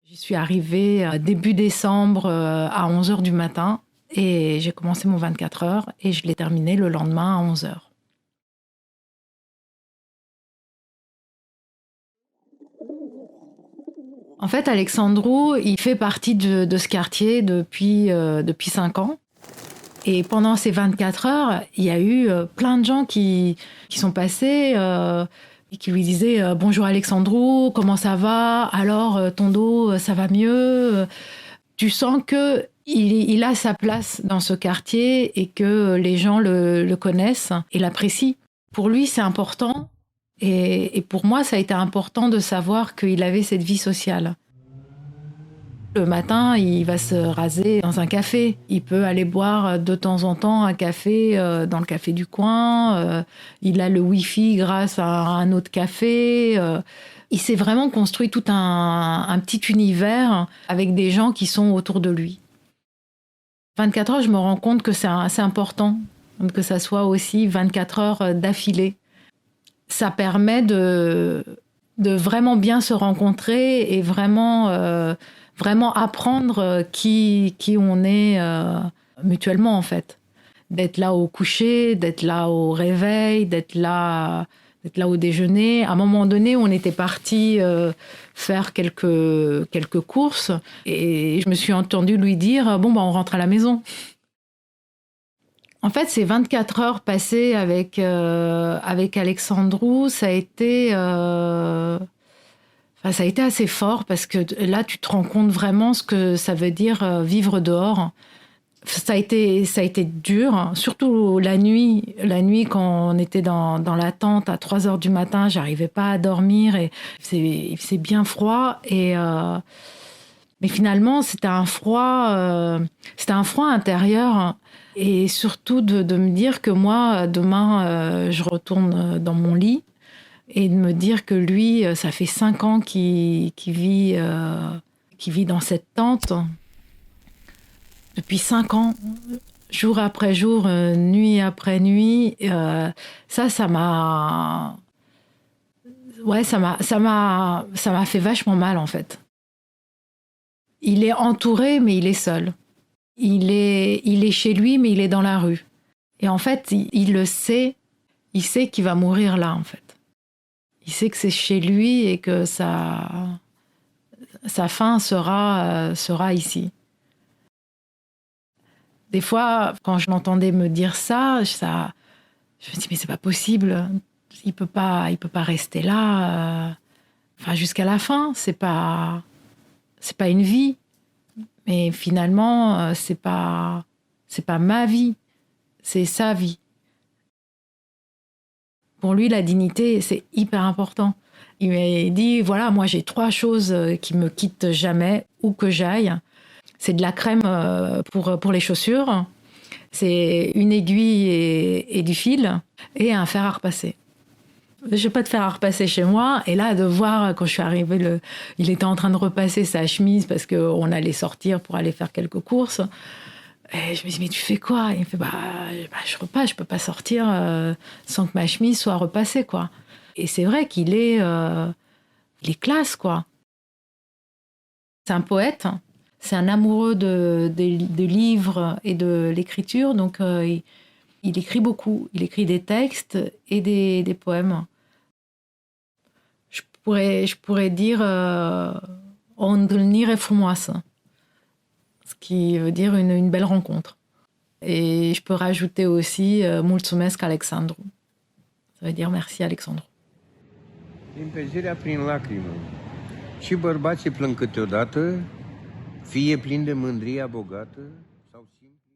J'y suis arrivée début décembre à 11 heures du matin et j'ai commencé mon 24 heures et je l'ai terminé le lendemain à 11 heures. En fait, Alexandru, il fait partie de ce quartier depuis 5 ans. Et pendant ces 24 heures, il y a eu plein de gens qui sont passés et qui lui disaient bonjour Alexandru, comment ça va? Alors, ton dos, ça va mieux? Tu sens qu'il a sa place dans ce quartier et que les gens le connaissent et l'apprécient. Pour lui, c'est important. Et pour moi, ça a été important de savoir qu'il avait cette vie sociale. Le matin, il va se raser dans un café. Il peut aller boire de temps en temps un café dans le café du coin. Il a le Wi-Fi grâce à un autre café. Il s'est vraiment construit tout un petit univers avec des gens qui sont autour de lui. 24 heures, je me rends compte que c'est important que ça soit aussi 24 heures d'affilée. Ça permet de vraiment bien se rencontrer et vraiment apprendre qui on est mutuellement en fait. D'être là au coucher, d'être là au réveil, d'être là au déjeuner. À un moment donné, on était parti faire quelques courses et je me suis entendue lui dire bon on rentre à la maison. En fait, ces 24 heures passées avec Alexandru, ça a été assez fort parce que là, tu te rends compte vraiment ce que ça veut dire vivre dehors. Ça a été dur, surtout la nuit. La nuit, quand on était dans la tente à 3 heures du matin, j'arrivais pas à dormir et il faisait bien froid. Mais finalement, c'était un froid intérieur. Et surtout de me dire que moi, demain, je retourne dans mon lit. Et de me dire que lui, ça fait 5 ans qu'il vit dans cette tente. Depuis 5 ans, jour après jour, nuit après nuit. Ça m'a... Ouais, ça m'a fait vachement mal, en fait. Il est entouré, mais il est seul. Il est chez lui, mais il est dans la rue. Et en fait, il le sait. Il sait qu'il va mourir là, en fait. Il sait que c'est chez lui et que sa fin sera ici. Des fois, quand je l'entendais me dire ça, je me dis mais c'est pas possible. Il peut pas rester là. Jusqu'à la fin, c'est pas une vie. Mais finalement, c'est pas ma vie, c'est sa vie. Pour lui, la dignité, c'est hyper important. Il m'a dit, voilà, moi j'ai 3 choses qui me quittent jamais, où que j'aille. C'est de la crème pour les chaussures, c'est une aiguille et du fil, et un fer à repasser. Je n'ai pas de fer à repasser chez moi. Et là, de voir, quand je suis arrivée, il était en train de repasser sa chemise parce qu'on allait sortir pour aller faire quelques courses. Et je me dis, mais tu fais quoi? Il me fait, je repasse, je peux pas sortir sans que ma chemise soit repassée, quoi. Et c'est vrai qu'il est classe, quoi. C'est un poète, c'est un amoureux de livres et de l'écriture, donc il écrit beaucoup. Il écrit des textes et des poèmes. Je pourrais dire o întâlnire frumoasă, ce qui veut dire une belle rencontre. Et je peux rajouter aussi mulțumesc Alexandru. Ça veut dire merci Alexandru. Limpezirea prin lacrimă. Și bărbații plâng câteodată, fie plini de mândria bogată sau simplu.